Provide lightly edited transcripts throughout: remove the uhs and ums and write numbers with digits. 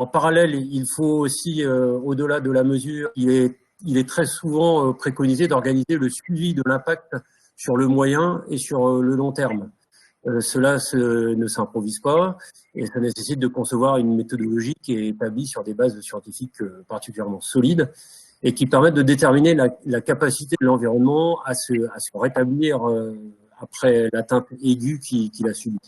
En parallèle, il faut aussi, au-delà de la mesure, il est très souvent préconisé d'organiser le suivi de l'impact sur le moyen et sur le long terme. Cela ne s'improvise pas et ça nécessite de concevoir une méthodologie qui est établie sur des bases scientifiques particulièrement solides et qui permettent de déterminer la capacité de l'environnement à se rétablir après l'atteinte aiguë qu'il a subie.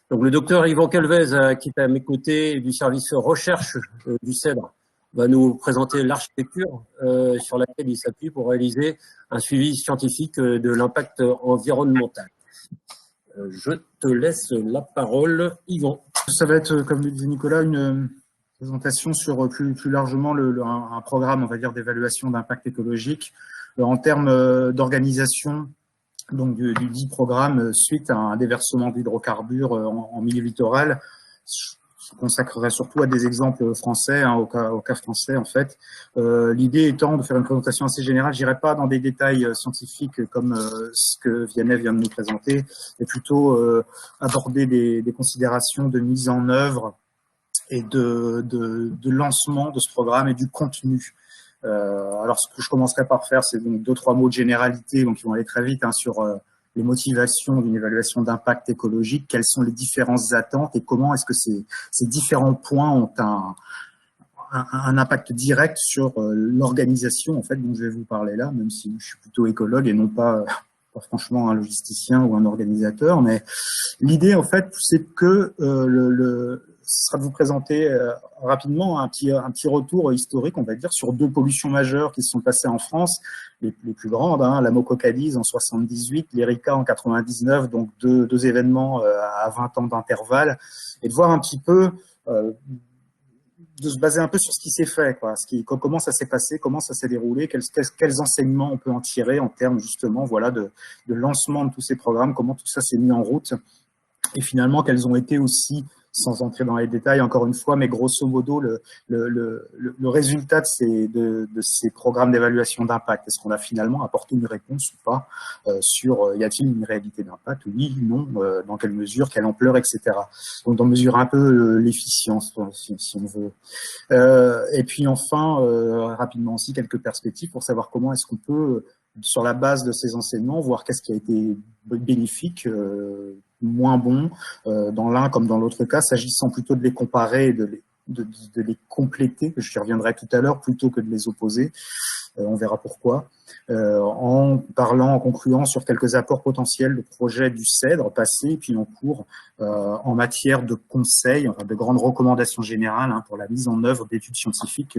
Donc, le docteur Yvan Calvez, qui est à mes côtés du service recherche du CEDRE, va nous présenter l'architecture sur laquelle il s'appuie pour réaliser un suivi scientifique de l'impact environnemental. Je te laisse la parole, Yvan. Ça va être, comme le disait Nicolas, une présentation sur plus largement un programme, on va dire, d'évaluation d'impact écologique en termes d'organisation. Donc du dit programme suite à un déversement d'hydrocarbures en milieu littoral. Je consacrerai surtout à des exemples français, au cas français en fait. L'idée étant de faire une présentation assez générale. J'irai pas dans des détails scientifiques comme ce que Vianney vient de nous présenter, mais plutôt aborder des considérations de mise en œuvre et de lancement de ce programme et du contenu. Alors, ce que je commencerai par faire, c'est donc 2-3 mots de généralité, donc ils vont aller très vite sur les motivations d'une évaluation d'impact écologique, quelles sont les différentes attentes et comment est-ce que ces différents points ont un impact direct sur l'organisation en fait dont je vais vous parler là, même si je suis plutôt écologue et non pas franchement un logisticien ou un organisateur. Mais l'idée en fait, c'est que ce sera de vous présenter rapidement un petit retour historique, on va dire, sur 2 pollutions majeures qui se sont passées en France, les plus grandes, la Moco-Cadiz en 78, l'Erika en 99, donc deux événements à 20 ans d'intervalle, et de voir un petit peu, de se baser un peu sur ce qui s'est fait, quoi, comment ça s'est passé, comment ça s'est déroulé, quels enseignements on peut en tirer en termes justement, voilà, de lancement de tous ces programmes, comment tout ça s'est mis en route, et finalement quels ont été aussi, sans entrer dans les détails encore une fois, mais grosso modo le résultat de ces programmes d'évaluation d'impact. Est-ce qu'on a finalement apporté une réponse ou pas sur y a-t-il une réalité d'impact? Oui, non, dans quelle mesure, quelle ampleur, etc. Donc d'en mesurer un peu l'efficience, si on veut. Et puis enfin, rapidement aussi, quelques perspectives pour savoir comment est-ce qu'on peut, sur la base de ces enseignements, voir qu'est-ce qui a été bénéfique, moins bon, dans l'un comme dans l'autre cas, s'agissant plutôt de les comparer et de les compléter, je y reviendrai tout à l'heure, plutôt que de les opposer. On verra pourquoi. En concluant sur quelques apports potentiels de projets du CEDRE passés et puis en cours en matière de conseils, enfin de grandes recommandations générales pour la mise en œuvre d'études scientifiques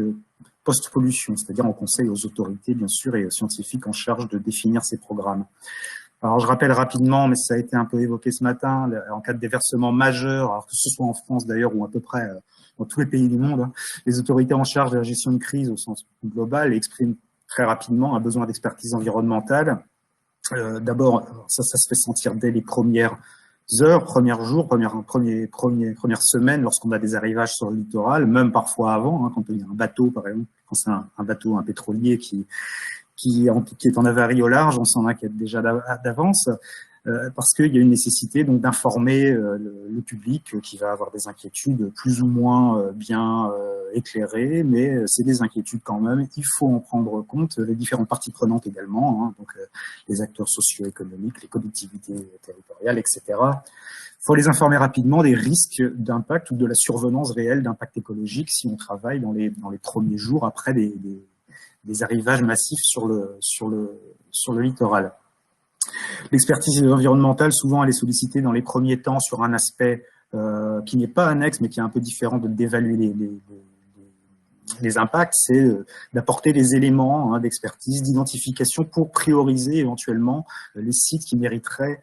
post-pollution, c'est-à-dire en conseil aux autorités, bien sûr, et aux scientifiques en charge de définir ces programmes. Alors, je rappelle rapidement, mais ça a été un peu évoqué ce matin, en cas de déversement majeur, alors que ce soit en France d'ailleurs ou à peu près dans tous les pays du monde, les autorités en charge de la gestion de crise au sens global expriment très rapidement un besoin d'expertise environnementale. D'abord, ça se fait sentir dès les premières heures, premiers jours, premières semaines, lorsqu'on a des arrivages sur le littoral, même parfois avant, quand il y a un bateau, par exemple, quand c'est un bateau, un pétrolier qui est en avarie au large, on s'en inquiète déjà d'avance, parce qu'il y a une nécessité donc d'informer le public qui va avoir des inquiétudes plus ou moins bien éclairées, mais c'est des inquiétudes quand même. Il faut en prendre compte, les différentes parties prenantes également, donc les acteurs socio-économiques, les collectivités territoriales, etc. Il faut les informer rapidement des risques d'impact ou de la survenance réelle d'impact écologique si on travaille dans les premiers jours après des arrivages massifs sur le littoral. L'expertise environnementale, souvent, elle est sollicitée dans les premiers temps sur un aspect qui n'est pas annexe, mais qui est un peu différent d'évaluer les impacts, c'est d'apporter des éléments d'expertise, d'identification pour prioriser éventuellement les sites qui mériteraient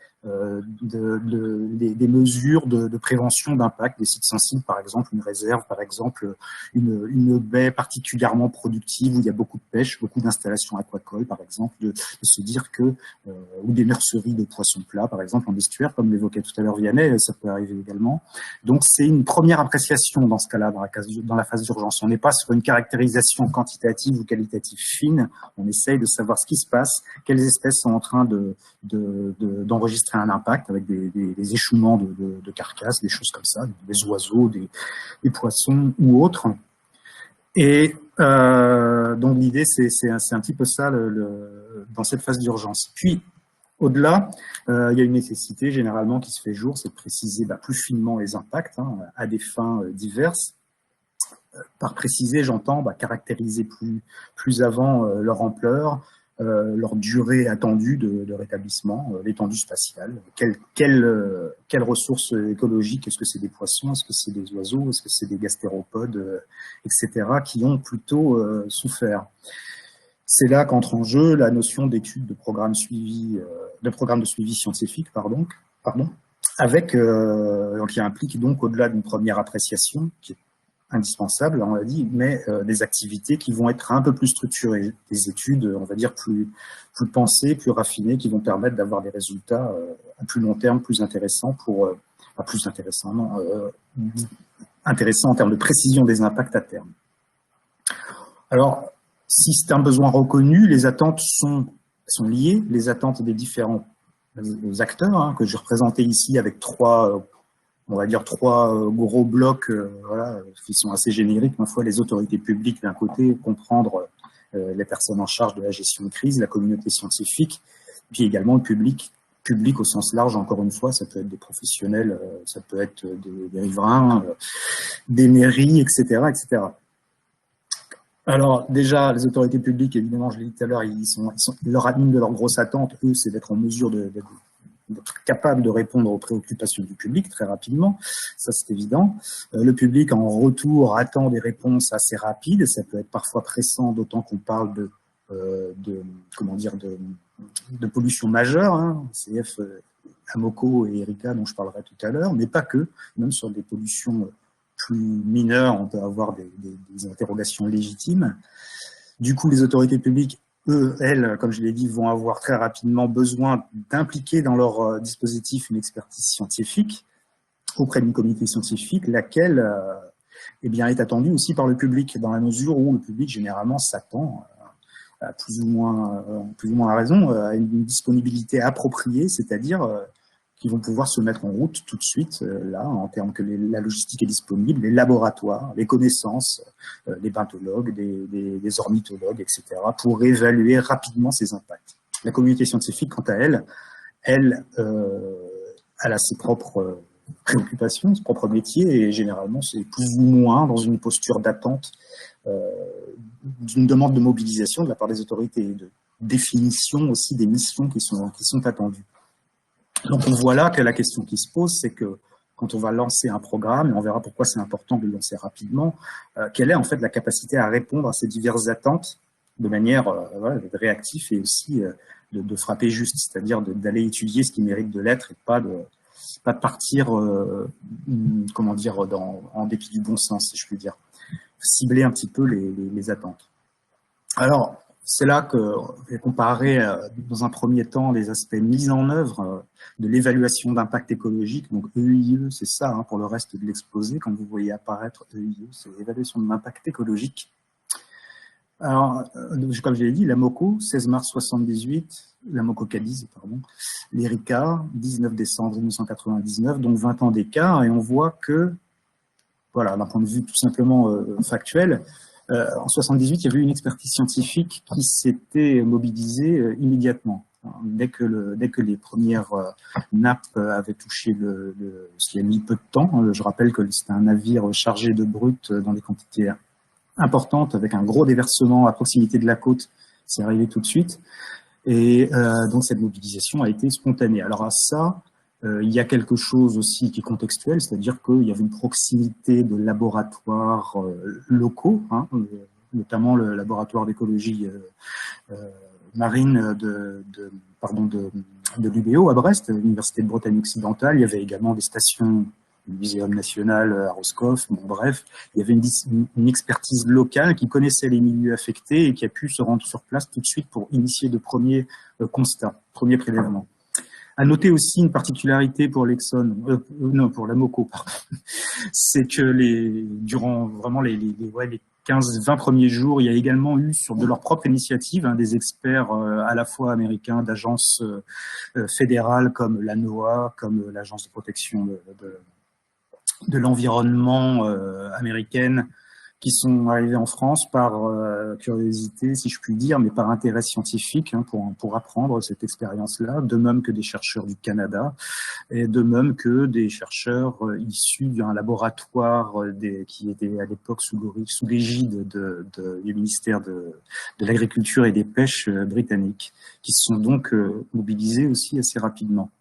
des mesures de prévention d'impact, des sites sensibles, par exemple une réserve, par exemple une baie particulièrement productive où il y a beaucoup de pêche, beaucoup d'installations aquacoles, par exemple, de se dire que, ou des nurseries de poissons plats, par exemple, en estuaire, comme l'évoquait tout à l'heure Vianney, ça peut arriver également. Donc c'est une première appréciation dans ce cas-là, dans la phase d'urgence. On n'est pas sur une caractérisation quantitative ou qualitative fine, on essaye de savoir ce qui se passe, quelles espèces sont en train d'enregistrer enregistrer un impact avec des échouements de carcasses, des choses comme ça, des oiseaux, des poissons ou autres. Et donc l'idée, c'est un petit peu ça dans cette phase d'urgence. Puis, au-delà, il y a une nécessité généralement qui se fait jour, c'est de préciser plus finement les impacts à des fins diverses. Par préciser, j'entends caractériser plus avant leur ampleur, leur durée attendue de rétablissement, l'étendue spatiale, quelles ressources écologiques, est-ce que c'est des poissons, est-ce que c'est des oiseaux, est-ce que c'est des gastéropodes, etc., qui ont plutôt souffert. C'est là qu'entre en jeu la notion d'étude de programme de suivi scientifique, qui implique donc au-delà d'une première appréciation, qui est indispensable, on l'a dit, mais des activités qui vont être un peu plus structurées, des études, on va dire, plus pensées, plus raffinées, qui vont permettre d'avoir des résultats à plus long terme, plus intéressants intéressants en termes de précision des impacts à terme. Alors, si c'est un besoin reconnu, les attentes sont liées, les attentes des différents acteurs, que j'ai représentés ici avec trois gros blocs qui sont assez génériques. Ma foi, les autorités publiques d'un côté, comprendre les personnes en charge de la gestion de crise, la communauté scientifique, puis également le public au sens large, encore une fois, ça peut être des professionnels, ça peut être des riverains, des mairies, etc., etc. Alors déjà, les autorités publiques, évidemment, je l'ai dit tout à l'heure, une de leurs grosses attentes, eux, c'est d'être en mesure d'être capable de répondre aux préoccupations du public très rapidement, ça c'est évident. Le public en retour attend des réponses assez rapides, ça peut être parfois pressant, d'autant qu'on parle de pollution majeure, CF, Amoco et Erika dont je parlerai tout à l'heure, mais pas que, même sur des pollutions plus mineures, on peut avoir des interrogations légitimes. Du coup, les autorités publiques, elles, comme je l'ai dit, vont avoir très rapidement besoin d'impliquer dans leur dispositif une expertise scientifique auprès d'une communauté scientifique, laquelle est attendue aussi par le public, dans la mesure où le public, généralement, s'attend, plus ou moins à raison, à une disponibilité appropriée, c'est-à-dire qu'ils vont pouvoir se mettre en route tout de suite, là, en termes que la logistique est disponible, les laboratoires, les connaissances, les bentologues, des ornithologues, etc., pour évaluer rapidement ces impacts. La communauté scientifique, quant à elle, elle a ses propres préoccupations, ses propres métiers, et généralement, c'est plus ou moins dans une posture d'attente d'une demande de mobilisation de la part des autorités, et de définition aussi des missions qui sont attendues. Donc on voit là que la question qui se pose, c'est que quand on va lancer un programme, et on verra pourquoi c'est important de le lancer rapidement, quelle est en fait la capacité à répondre à ces diverses attentes de manière réactive et aussi de frapper juste, c'est-à-dire d'aller étudier ce qui mérite de l'être et pas de partir, en dépit du bon sens, si je puis dire. Cibler un petit peu les attentes. Alors, c'est là que je vais comparer dans un premier temps les aspects mis en œuvre de l'évaluation d'impact écologique. Donc EIE, c'est ça pour le reste de l'exposé. Quand vous voyez apparaître EIE, c'est l'évaluation de l'impact écologique. Alors, comme je l'ai dit, l'AMOCO, 16 mars 78, l'AMOCO Cadiz, pardon, l'ERICA, 19 décembre 1999, donc 20 ans d'écart, et on voit que, voilà, d'un point de vue tout simplement factuel, en 78, il y avait une expertise scientifique qui s'était mobilisée immédiatement. Dès que les premières nappes avaient touché ce qui a mis peu de temps, je rappelle que c'était un navire chargé de brut dans des quantités importantes, avec un gros déversement à proximité de la côte, c'est arrivé tout de suite. Et donc cette mobilisation a été spontanée. Alors à ça, il y a quelque chose aussi qui est contextuel, c'est-à-dire qu'il y avait une proximité de laboratoires locaux, notamment le laboratoire d'écologie marine de l'UBO à Brest, l'Université de Bretagne occidentale. Il y avait également des stations du Muséum national à Roscoff. Bon, bref, il y avait une expertise locale qui connaissait les milieux affectés et qui a pu se rendre sur place tout de suite pour initier de premiers constats, premiers prélèvements. À noter aussi une particularité pour pour l'AMOCO, c'est que durant vraiment les 15-20 premiers jours, il y a également eu, de leur propre initiative, des experts à la fois américains, d'agences fédérales comme la NOAA, comme l'Agence de protection de l'environnement américaine, qui sont arrivés en France par curiosité, si je puis dire, mais par intérêt scientifique, pour apprendre cette expérience-là, de même que des chercheurs du Canada, et de même que des chercheurs issus d'un laboratoire qui était à l'époque sous l'égide du ministère de l'Agriculture et des Pêches britannique, qui se sont donc mobilisés aussi assez rapidement.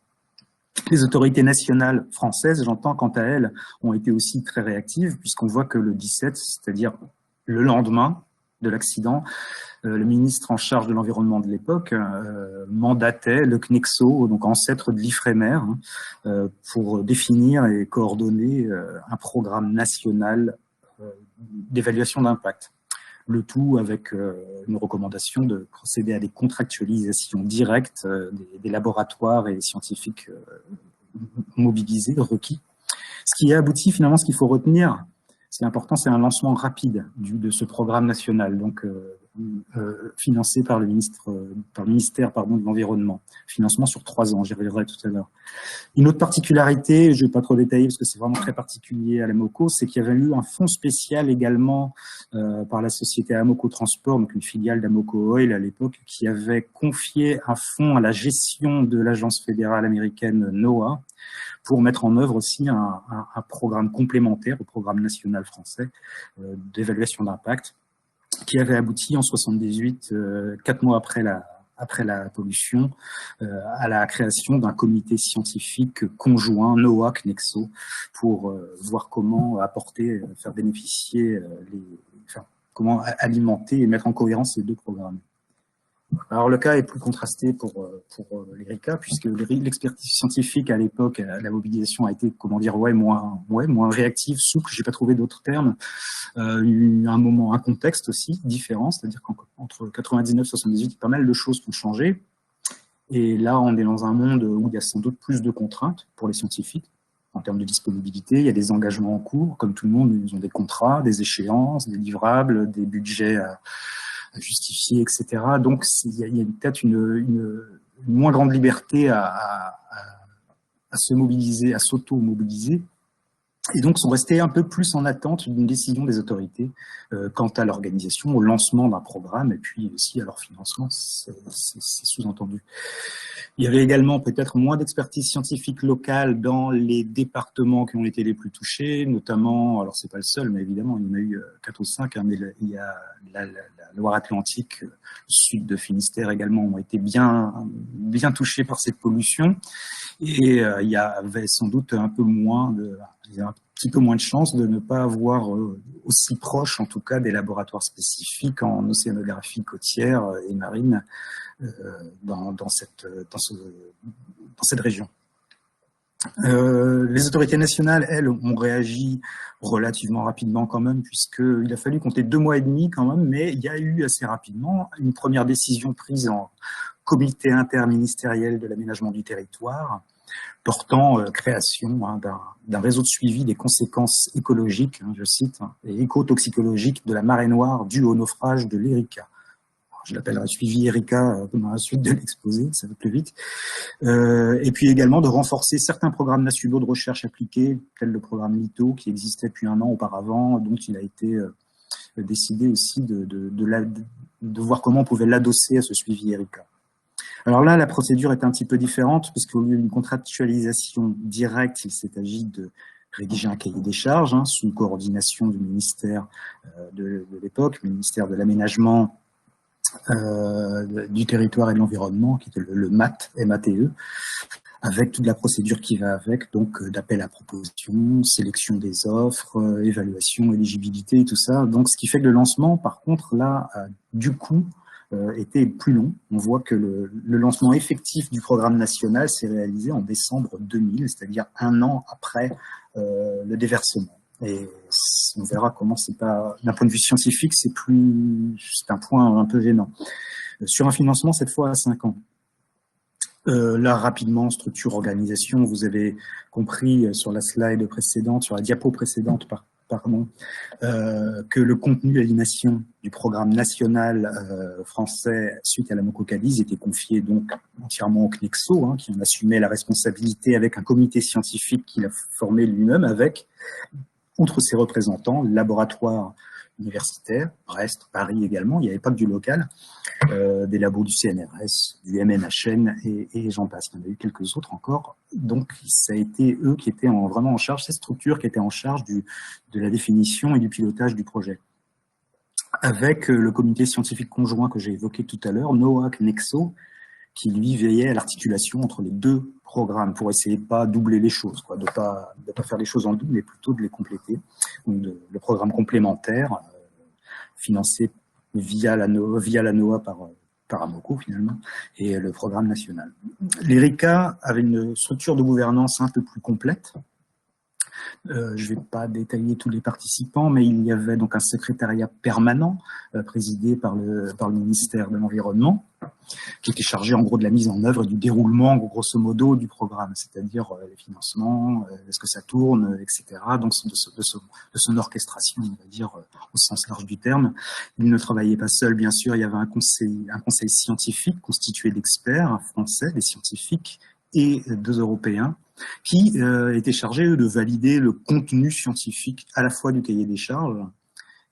Les autorités nationales françaises, j'entends, quant à elles, ont été aussi très réactives, puisqu'on voit que le 17, c'est-à-dire le lendemain de l'accident, le ministre en charge de l'environnement de l'époque mandatait le CNEXO, donc ancêtre de l'IFREMER, pour définir et coordonner un programme national d'évaluation d'impact. Le tout avec une recommandation de procéder à des contractualisations directes des laboratoires et scientifiques mobilisés, requis. Ce qui a abouti finalement, ce qu'il faut retenir, ce qui est important, c'est un lancement rapide de ce programme national, donc financé par le ministère de l'Environnement. Financement sur 3 ans, j'y reviendrai tout à l'heure. Une autre particularité, je ne vais pas trop détailler parce que c'est vraiment très particulier à l'Amoco, c'est qu'il y avait eu un fonds spécial également par la société Amoco Transport, donc une filiale d'Amoco Oil à l'époque, qui avait confié un fonds à la gestion de l'agence fédérale américaine NOAA pour mettre en œuvre aussi un programme complémentaire au programme national français d'évaluation d'impact, qui avait abouti en 78, 4 mois après la pollution, à la création d'un comité scientifique conjoint NOAA-CNEXO pour voir comment faire bénéficier, comment alimenter et mettre en cohérence ces 2 programmes. Alors le cas est plus contrasté pour l'ERICA, puisque l'expertise scientifique à l'époque, la mobilisation a été, moins réactive, souple, j'ai pas trouvé d'autres termes. Un contexte aussi différent, c'est-à-dire qu'entre 99 et 78, il y a pas mal de choses qui ont changé. Et là, on est dans un monde où il y a sans doute plus de contraintes pour les scientifiques en termes de disponibilité. Il y a des engagements en cours, comme tout le monde, ils ont des contrats, des échéances, des livrables, des budgets à justifier, etc. Donc, il y a peut-être une moins grande liberté à se mobiliser, à s'auto-mobiliser. Et donc, sont restés un peu plus en attente d'une décision des autorités quant à l'organisation, au lancement d'un programme et puis aussi à leur financement, c'est sous-entendu. Il y avait également peut-être moins d'expertise scientifique locale dans les départements qui ont été les plus touchés, notamment, alors c'est pas le seul, mais évidemment, il y en a eu 4 ou 5, mais il y a la Loire-Atlantique, le sud de Finistère également ont été bien touchés par cette pollution. Et il y avait sans doute un petit peu moins de chances de ne pas avoir aussi proche, en tout cas, des laboratoires spécifiques en océanographie côtière et marine dans cette région. Les autorités nationales, elles, ont réagi relativement rapidement quand même, puisqu'il a fallu compter 2 mois et demi quand même, mais il y a eu assez rapidement une première décision prise en comité interministériel de l'aménagement du territoire, portant création d'un réseau de suivi des conséquences écologiques, je cite, et éco-toxicologiques de la marée noire due au naufrage de l'Erika. Je l'appellerai suivi Erika dans la suite de l'exposé, ça va plus vite. Et puis également de renforcer certains programmes nationaux de recherche appliquée, tel le programme LITO, qui existait depuis 1 an auparavant, dont il a été décidé aussi de voir comment on pouvait l'adosser à ce suivi Erika. Alors là, la procédure est un petit peu différente, puisqu'au lieu d'une contractualisation directe, il s'est agi de rédiger un cahier des charges, sous coordination du ministère de l'époque, le ministère de l'Aménagement du territoire et de l'environnement, qui était le MATE, M-A-T-E, avec toute la procédure qui va avec, donc d'appel à proposition, sélection des offres, évaluation, éligibilité, tout ça. Donc, ce qui fait que le lancement, par contre, là, du coup, était plus long. On voit que le lancement effectif du programme national s'est réalisé en décembre 2000, c'est-à-dire 1 an après le déversement. Et on verra comment c'est pas, d'un point de vue scientifique, c'est un point un peu gênant. Sur un financement, cette fois à 5 ans. Là, rapidement, structure, organisation, vous avez compris sur la slide précédente, sur la diapo précédente, que le contenu de l'animation du programme national français suite à la MoCo Cadiz était confié donc entièrement au CNEXO, hein, qui en assumait la responsabilité avec un comité scientifique qu'il a formé lui-même avec, outre ses représentants, le laboratoire universitaire, Brest, Paris également, il n'y avait pas que du local, des labos du CNRS, du MNHN et j'en passe. Il y en a eu quelques autres encore. Donc, ça a été eux qui étaient vraiment en charge, ces structures qui étaient en charge de la définition et du pilotage du projet. Avec le comité scientifique conjoint que j'ai évoqué tout à l'heure, NOAC-NEXO, qui lui veillait à l'articulation entre les deux programmes pour essayer de pas doubler les choses, quoi, de pas faire les choses en double, mais plutôt de les compléter. Donc le programme complémentaire financé via la NOAA par Amoco finalement, et le programme national. L'ERICA avait une structure de gouvernance un peu plus complète. Je ne vais pas détailler tous les participants, mais il y avait donc un secrétariat permanent présidé par le ministère de l'Environnement, qui était chargé en gros de la mise en œuvre et du déroulement grosso modo du programme, c'est-à-dire les financements, est-ce que ça tourne, etc. Donc de son orchestration, on va dire au sens large du terme. Il ne travaillait pas seul, bien sûr, il y avait un conseil scientifique constitué d'experts français, des scientifiques et 2 Européens, qui étaient chargés, eux, de valider le contenu scientifique à la fois du cahier des charges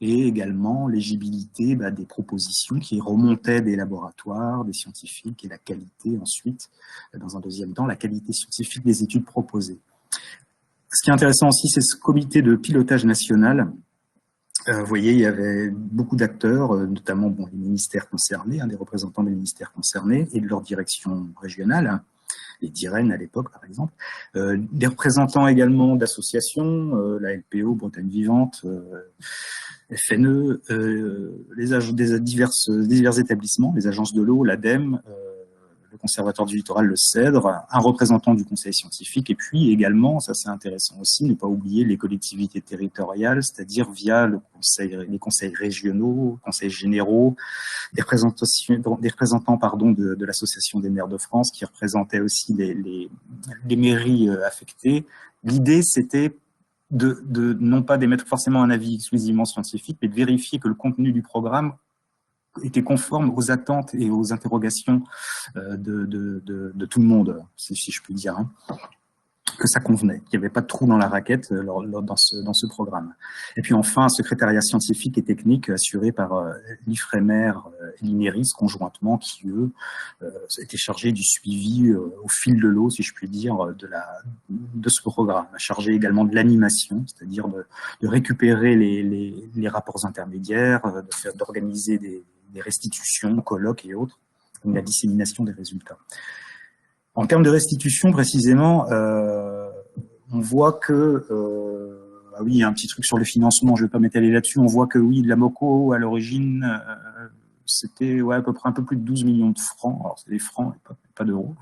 et également l'éligibilité des propositions qui remontaient des laboratoires, des scientifiques, et la qualité ensuite, dans un deuxième temps, la qualité scientifique des études proposées. Ce qui est intéressant aussi, c'est ce comité de pilotage national. Vous voyez, il y avait beaucoup d'acteurs, notamment les ministères concernés, des représentants des ministères concernés et de leur direction régionale, les DIREN à l'époque par exemple, des représentants également d'associations, la LPO, Bretagne Vivante, FNE, des divers établissements, les agences de l'eau, l'ADEME, le Conservatoire du Littoral, le CEDRE, un représentant du conseil scientifique, et puis également, ça c'est intéressant aussi, ne pas oublier les collectivités territoriales, c'est-à-dire via les conseils régionaux, conseils généraux, des représentants de l'association des maires de France qui représentaient aussi les mairies affectées. L'idée c'était de non pas d'émettre forcément un avis exclusivement scientifique, mais de vérifier que le contenu du programme était conforme aux attentes et aux interrogations de tout le monde, si je puis dire, que ça convenait, qu'il n'y avait pas de trou dans la raquette dans ce programme. Et puis enfin, un secrétariat scientifique et technique assuré par l'IFREMER et l'INERIS conjointement, qui eux étaient chargés du suivi au fil de l'eau, si je puis dire, de ce programme, chargé également de l'animation, c'est-à-dire de récupérer les rapports intermédiaires, d'organiser des restitutions, colloques et autres, donc la dissémination des résultats. En termes de restitution, précisément, on voit que, ah oui, il y a un petit truc sur le financement, je ne vais pas m'étaler là-dessus, on voit que oui, la MoCo, à l'origine, c'était à peu près un peu plus de 12 millions de francs, alors c'est des francs et pas d'euros.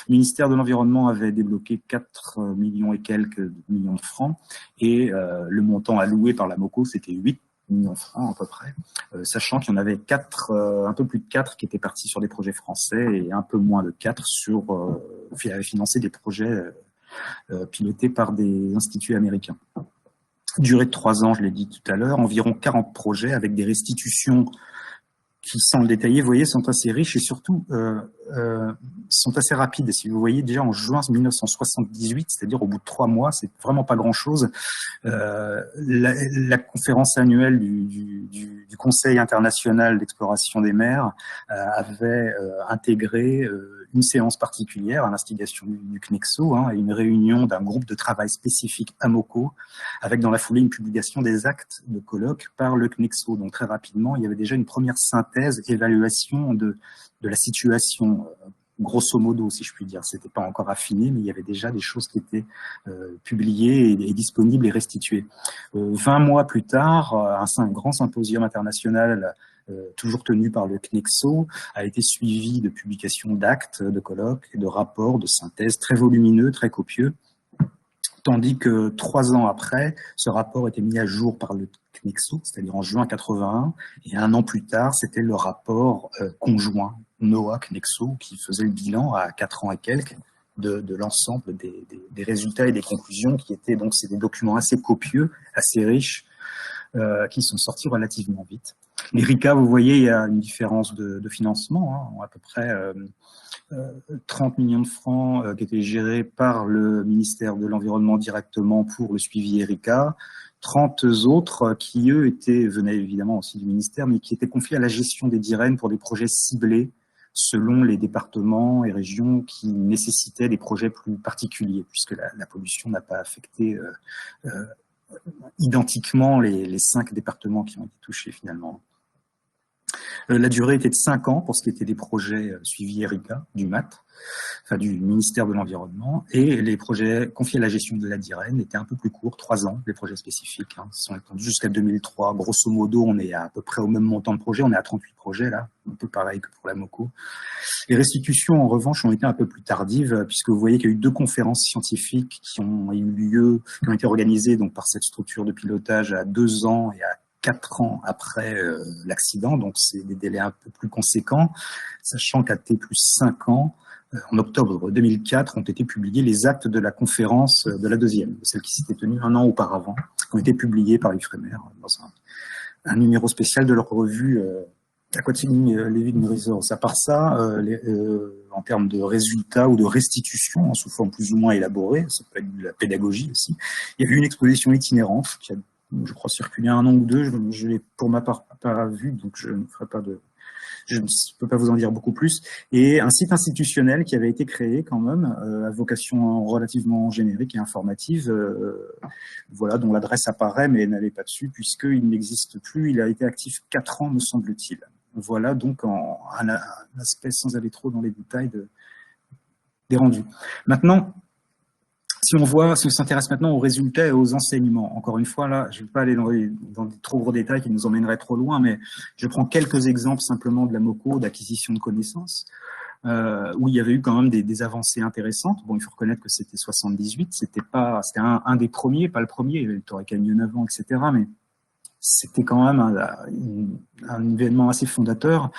Le ministère de l'Environnement avait débloqué 4 millions et quelques millions de francs, et le montant alloué par la MoCo, c'était 8 millions de francs à peu près, sachant qu'il y en avait un peu plus de 4 qui étaient partis sur des projets français et un peu moins de 4 qui avaient financé des projets pilotés par des instituts américains. Durée de 3 ans, je l'ai dit tout à l'heure, environ 40 projets avec des restitutions qui, sans le détailler, vous voyez, sont assez riches et surtout sont assez rapides. Et si vous voyez, déjà en juin 1978, c'est-à-dire au bout de 3 mois, c'est vraiment pas grand-chose, la conférence annuelle du Conseil international d'exploration des mers avait intégré une séance particulière à l'instigation du CNEXO, et une réunion d'un groupe de travail spécifique à MoCo, avec dans la foulée une publication des actes de colloque par le CNEXO. Donc très rapidement, il y avait déjà une première synthèse, évaluation de la situation, grosso modo, si je puis dire. C'était pas encore affiné, mais il y avait déjà des choses qui étaient publiées et disponibles et restituées. 20 mois plus tard, un grand symposium international toujours tenu par le CNEXO, a été suivi de publications d'actes, de colloques et de rapports, de synthèses très volumineux, très copieux, tandis que 3 ans après, ce rapport était mis à jour par le CNEXO, c'est-à-dire en juin 81, et 1 an plus tard, c'était le rapport conjoint NOAA-CNEXO qui faisait le bilan à 4 ans et quelques, de l'ensemble des résultats et des conclusions qui étaient, donc c'est des documents assez copieux, assez riches, qui sont sortis relativement vite. Les RICA, vous voyez, il y a une différence de financement, hein, à peu près 30 millions de francs qui étaient gérés par le ministère de l'Environnement directement pour le suivi RICA, 30 autres qui, eux, venaient évidemment aussi du ministère, mais qui étaient confiés à la gestion des DIREN pour des projets ciblés selon les départements et régions qui nécessitaient des projets plus particuliers, puisque la pollution n'a pas affecté identiquement les 5 départements qui ont été touchés finalement. La durée était de 5 ans pour ce qui était des projets suivis RICA, du MAT, enfin du ministère de l'Environnement, et les projets confiés à la gestion de la DIREN étaient un peu plus courts, 3 ans, les projets spécifiques, hein, sont étendus jusqu'à 2003. Grosso modo, on est à peu près au même montant de projet, on est à 38 projets là, un peu pareil que pour la MOCO. Les restitutions, en revanche, ont été un peu plus tardives, puisque vous voyez qu'il y a eu 2 conférences scientifiques qui ont eu lieu, qui ont été organisées donc, par cette structure de pilotage à 2 ans et à 4 ans après l'accident, donc c'est des délais un peu plus conséquents, sachant qu'à T plus 5 ans, en octobre 2004, ont été publiés les actes de la conférence de la deuxième, celle qui s'était tenue 1 an auparavant, qui ont été publiés par l'IFREMER dans un numéro spécial de leur revue Aquatic Living Resource. À part ça, en termes de résultats ou de restitution, sous forme plus ou moins élaborée, ça peut être de la pédagogie aussi, il y a eu une exposition itinérante qui a, je crois, circulé 1 an ou 2, je l'ai pour ma part pas vu, donc je ne ferai pas je ne peux pas vous en dire beaucoup plus, et un site institutionnel qui avait été créé quand même, à vocation relativement générique et informative, voilà, dont l'adresse apparaît, mais n'allez pas dessus, puisqu'il n'existe plus, il a été actif 4 ans, me semble-t-il. Voilà donc un aspect, sans aller trop dans les détails, des rendus. Maintenant, si on s'intéresse maintenant aux résultats et aux enseignements, encore une fois, là, je ne vais pas aller dans des trop gros détails qui nous emmèneraient trop loin, mais je prends quelques exemples simplement de la MOCO, d'acquisition de connaissances, où il y avait eu quand même des avancées intéressantes. Bon, il faut reconnaître que c'était 78, c'était un des premiers, pas le premier, il y avait le Torrey Canyon avant, etc., mais c'était quand même un événement assez fondateur,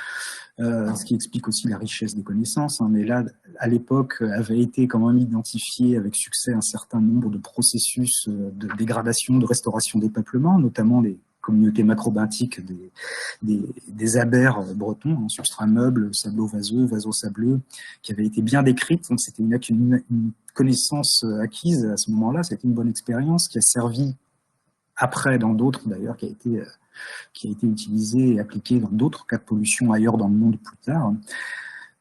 ce qui explique aussi la richesse des connaissances. Hein. Mais là, à l'époque, avait été quand même identifié avec succès un certain nombre de processus de dégradation, de restauration des peuplements, notamment les communautés macrobenthiques des abers bretons, en substrat meuble, sablo-vaseux, vaso-sableux, qui avaient été bien décrites. Donc c'était une connaissance acquise à ce moment-là, c'était une bonne expérience qui a servi après dans d'autres d'ailleurs, qui a été utilisé et appliqué dans d'autres cas de pollution ailleurs dans le monde plus tard.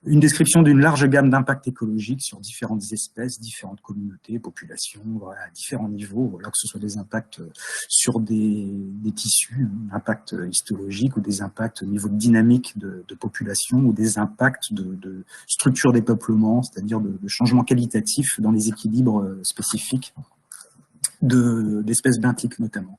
Une description d'une large gamme d'impacts écologiques sur différentes espèces, différentes communautés, populations, voilà, à différents niveaux, voilà, que ce soit des impacts sur des tissus, impacts histologiques ou des impacts au niveau de dynamique de population ou des impacts de structure des peuplements, c'est-à-dire de changements qualitatifs dans les équilibres spécifiques d'espèces benthiques notamment.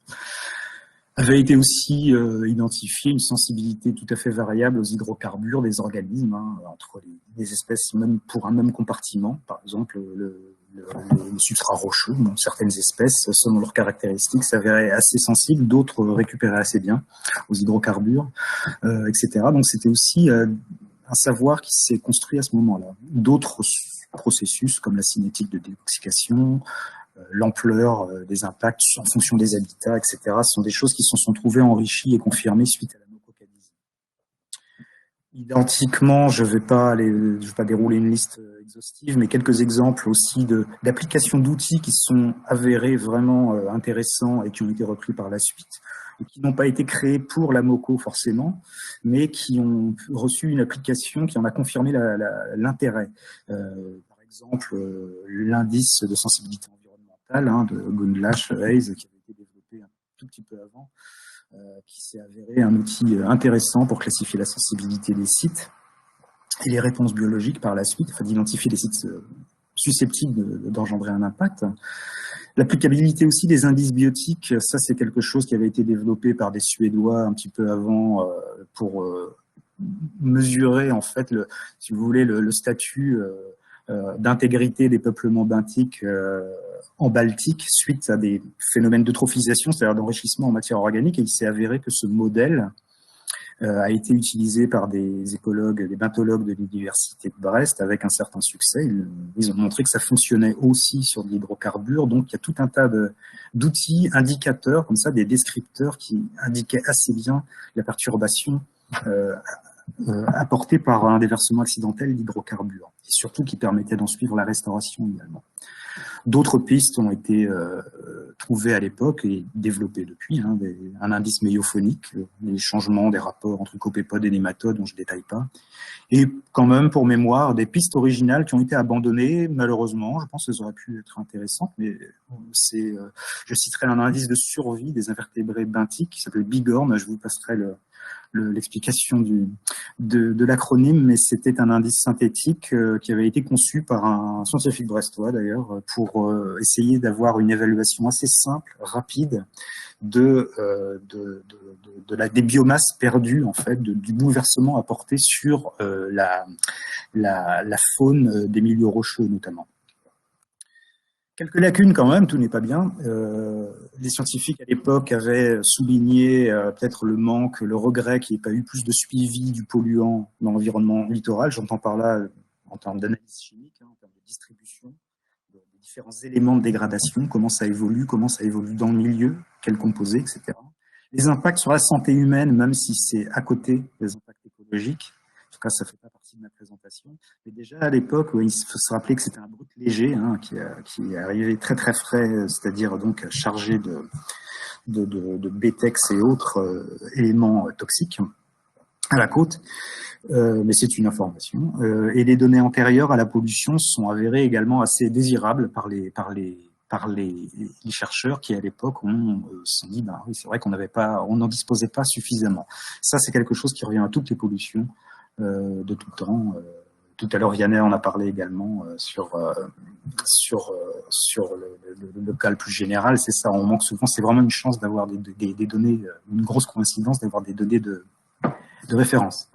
Avait été aussi identifiée une sensibilité tout à fait variable aux hydrocarbures des organismes, hein, entre les espèces même pour un même compartiment. Par exemple, les substrats rocheux, bon, certaines espèces, selon leurs caractéristiques, s'avéraient assez sensibles, d'autres récupéraient assez bien aux hydrocarbures, etc. Donc c'était aussi un savoir qui s'est construit à ce moment-là. D'autres processus, comme la cinétique de détoxication, l'ampleur des impacts en fonction des habitats, etc., sont des choses qui se sont trouvées enrichies et confirmées suite à la mococadise. Identiquement, je ne vais pas dérouler une liste exhaustive, mais quelques exemples aussi d'applications d'outils qui sont avérés vraiment intéressants et qui ont été repris par la suite, et qui n'ont pas été créés pour la MOCO forcément, mais qui ont reçu une application qui en a confirmé l'intérêt. Par exemple, l'indice de sensibilité de Gundlach-Hayes, qui avait été développé un tout petit peu avant, qui s'est avéré un outil intéressant pour classifier la sensibilité des sites et les réponses biologiques par la suite, enfin d'identifier les sites susceptibles d'engendrer un impact. L'applicabilité aussi des indices biotiques, ça c'est quelque chose qui avait été développé par des Suédois un petit peu avant pour mesurer en fait, si vous voulez, le statut d'intégrité des peuplements benthiques en Baltique suite à des phénomènes d'eutrophisation, c'est-à-dire d'enrichissement en matière organique, et il s'est avéré que ce modèle a été utilisé par des écologues, des benthologues de l'université de Brest avec un certain succès. Ils ont montré que ça fonctionnait aussi sur de l'hydrocarbure. Donc, il y a tout un tas d'outils, indicateurs, comme ça, des descripteurs qui indiquaient assez bien la perturbation apportée par un déversement accidentel d'hydrocarbures, et surtout qui permettait d'en suivre la restauration également. D'autres pistes ont été trouvées à l'époque et développées depuis, hein, un indice méiophonique, les changements des rapports entre copépodes et nématodes, dont je ne détaille pas, et quand même, pour mémoire, des pistes originales qui ont été abandonnées, malheureusement. Je pense qu'elles auraient pu être intéressantes, mais je citerai un indice de survie des invertébrés benthiques qui s'appelle Bigorne. Je vous passerai l'explication de l'acronyme, mais c'était un indice synthétique qui avait été conçu par un scientifique brestois d'ailleurs pour essayer d'avoir une évaluation assez simple, rapide des biomasses perdues en fait, du bouleversement apporté sur la faune des milieux rocheux notamment. Quelques lacunes quand même, tout n'est pas bien. Les scientifiques à l'époque avaient souligné peut-être le manque, le regret qu'il n'y ait pas eu plus de suivi du polluant dans l'environnement littoral. J'entends par là en termes d'analyse chimique, en termes de distribution, des différents éléments de dégradation, comment ça évolue dans le milieu, quels composés, etc. Les impacts sur la santé humaine, même si c'est à côté des impacts écologiques, en tout cas ça ne fait pas partie de ma présentation, mais déjà à l'époque, il faut se rappeler que c'était un brut léger hein, qui est arrivé très très frais, c'est-à-dire donc chargé de bétex et autres éléments toxiques à la côte, mais c'est une information. Et les données antérieures à la pollution sont avérées également assez désirables par les chercheurs qui, à l'époque, se sont dit bah, oui, c'est vrai qu'on n'en disposait pas suffisamment. Ça, c'est quelque chose qui revient à toutes les pollutions de tout temps. Tout à l'heure, Vianney en a parlé également sur le local plus général. C'est ça, on manque souvent. C'est vraiment une chance d'avoir des données, une grosse coïncidence d'avoir des données de référence.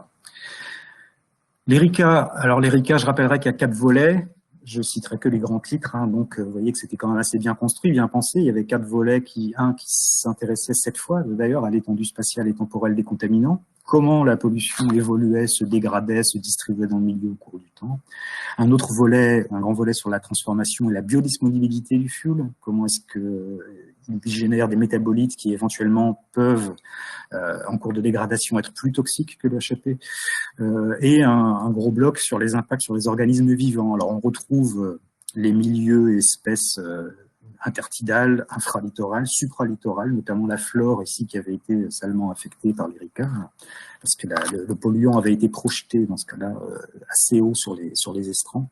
L'ERICA, alors l'ERICA, je rappellerai qu'il y a 4 volets. Je citerai que les grands titres, hein, donc vous voyez que c'était quand même assez bien construit, bien pensé. Il y avait 4 volets qui s'intéressait cette fois, d'ailleurs, à l'étendue spatiale et temporelle des contaminants, comment la pollution évoluait, se dégradait, se distribuait dans le milieu au cours du temps. Un autre volet, un grand volet sur la transformation et la biodisponibilité du fuel, comment est-ce qu'il génère des métabolites qui éventuellement peuvent, en cours de dégradation, être plus toxiques que le HAP. Et un gros bloc sur les impacts sur les organismes vivants. Alors on retrouve les milieux et espèces intertidales, infralittorales, supralittorales, notamment la flore ici qui avait été salement affectée par l'ERICA, parce que le polluant avait été projeté dans ce cas-là assez haut sur les estrans.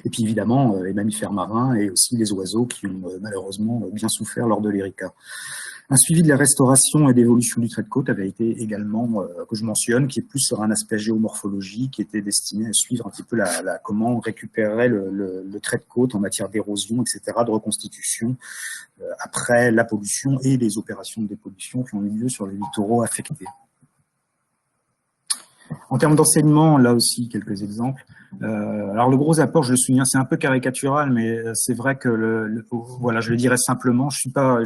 Et puis évidemment les mammifères marins et aussi les oiseaux qui ont malheureusement bien souffert lors de l'ERICA. Un suivi de la restauration et d'évolution du trait de côte avait été également, que je mentionne, qui est plus sur un aspect géomorphologique, qui était destiné à suivre un petit peu comment on récupérait le trait de côte en matière d'érosion, etc., de reconstitution, après la pollution et les opérations de dépollution qui ont eu lieu sur les littoraux affectés. En termes d'enseignement, là aussi, quelques exemples. Alors, le gros apport, je le souligne, c'est un peu caricatural, mais c'est vrai que, voilà, je le dirais simplement, je suis pas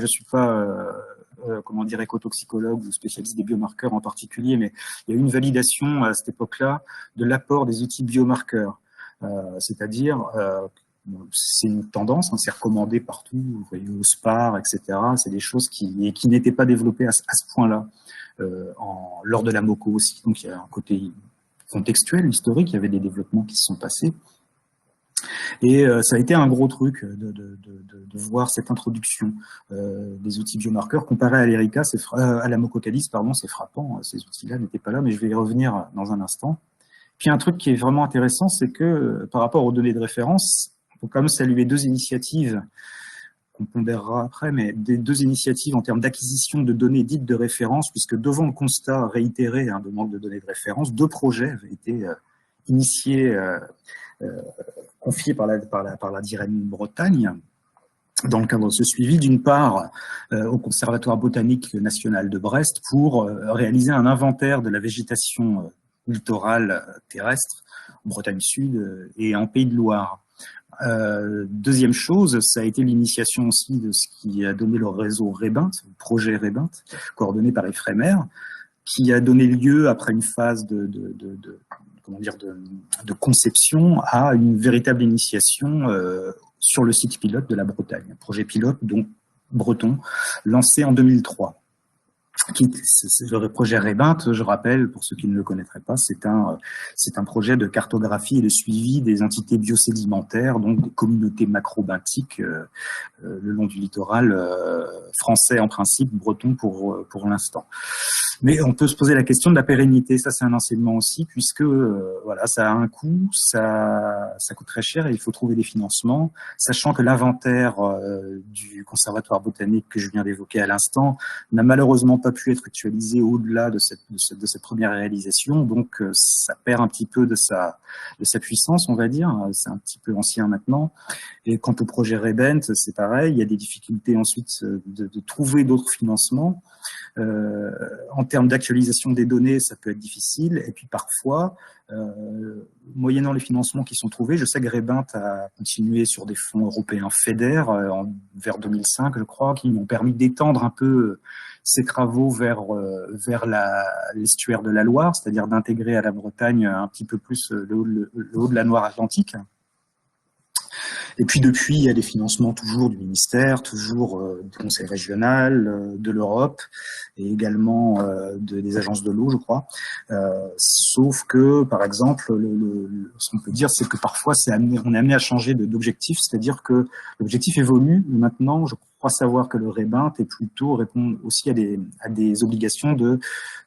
comment dire, écotoxicologue ou spécialiste des biomarqueurs en particulier, mais il y a eu une validation à cette époque-là de l'apport des outils biomarqueurs. C'est-à-dire, c'est une tendance, hein, c'est recommandé partout, vous voyez, au SPAR, etc. C'est des choses qui n'étaient pas développées à ce point-là. Lors de la MOCO aussi, donc il y a un côté contextuel, historique, il y avait des développements qui se sont passés. Et ça a été un gros truc de voir cette introduction des outils biomarqueurs comparé à l'ERICA, à la MOCO-CALIS, pardon, c'est frappant, ces outils-là n'étaient pas là, mais je vais y revenir dans un instant. Puis un truc qui est vraiment intéressant, c'est que par rapport aux données de référence, on peut quand même saluer 2 initiatives qu'on pondérera après, mais des 2 initiatives en termes d'acquisition de données dites de référence, puisque devant le constat réitéré de manque de données de référence, 2 projets avaient été initiés, confiés par la DIREM Bretagne, dans le cadre de ce suivi, d'une part au Conservatoire botanique national de Brest pour réaliser un inventaire de la végétation littorale terrestre, en Bretagne Sud et en Pays de Loire. Deuxième chose, ça a été l'initiation aussi de ce qui a donné le réseau REBINT, le projet REBINT, coordonné par Ephrem, qui a donné lieu, après une phase comment dire, de conception, à une véritable initiation sur le site pilote de la Bretagne. Un projet pilote, donc breton, lancé en 2003. Le projet REBINT, je rappelle, pour ceux qui ne le connaîtraient pas, c'est un projet de cartographie et de suivi des entités biosédimentaires, donc des communautés macrobenthiques le long du littoral français en principe, breton pour l'instant. Mais on peut se poser la question de la pérennité, ça c'est un enseignement aussi, puisque voilà, ça a un coût, ça coûte très cher et il faut trouver des financements, sachant que l'inventaire du conservatoire botanique que je viens d'évoquer à l'instant n'a malheureusement pas pu être actualisé au-delà de cette première réalisation, donc ça perd un petit peu de sa puissance, on va dire, c'est un petit peu ancien maintenant. Et quant au projet REBINT, c'est pareil, il y a des difficultés ensuite de trouver d'autres financements. En termes d'actualisation des données, ça peut être difficile. Et puis parfois, moyennant les financements qui sont trouvés, je sais que REBINT a continué sur des fonds européens FEDER vers 2005, je crois, qui ont permis d'étendre un peu ces travaux vers l'estuaire de la Loire, c'est-à-dire d'intégrer à la Bretagne un petit peu plus le haut de la Loire Atlantique. Et puis depuis, il y a des financements toujours du ministère, toujours du Conseil régional, de l'Europe et également des agences de l'eau, je crois. Sauf que, par exemple, ce qu'on peut dire, c'est que parfois on est amené à changer d'objectif, c'est-à-dire que l'objectif évolue. Maintenant, je crois savoir que le REBINT est plutôt répondre aussi à des obligations de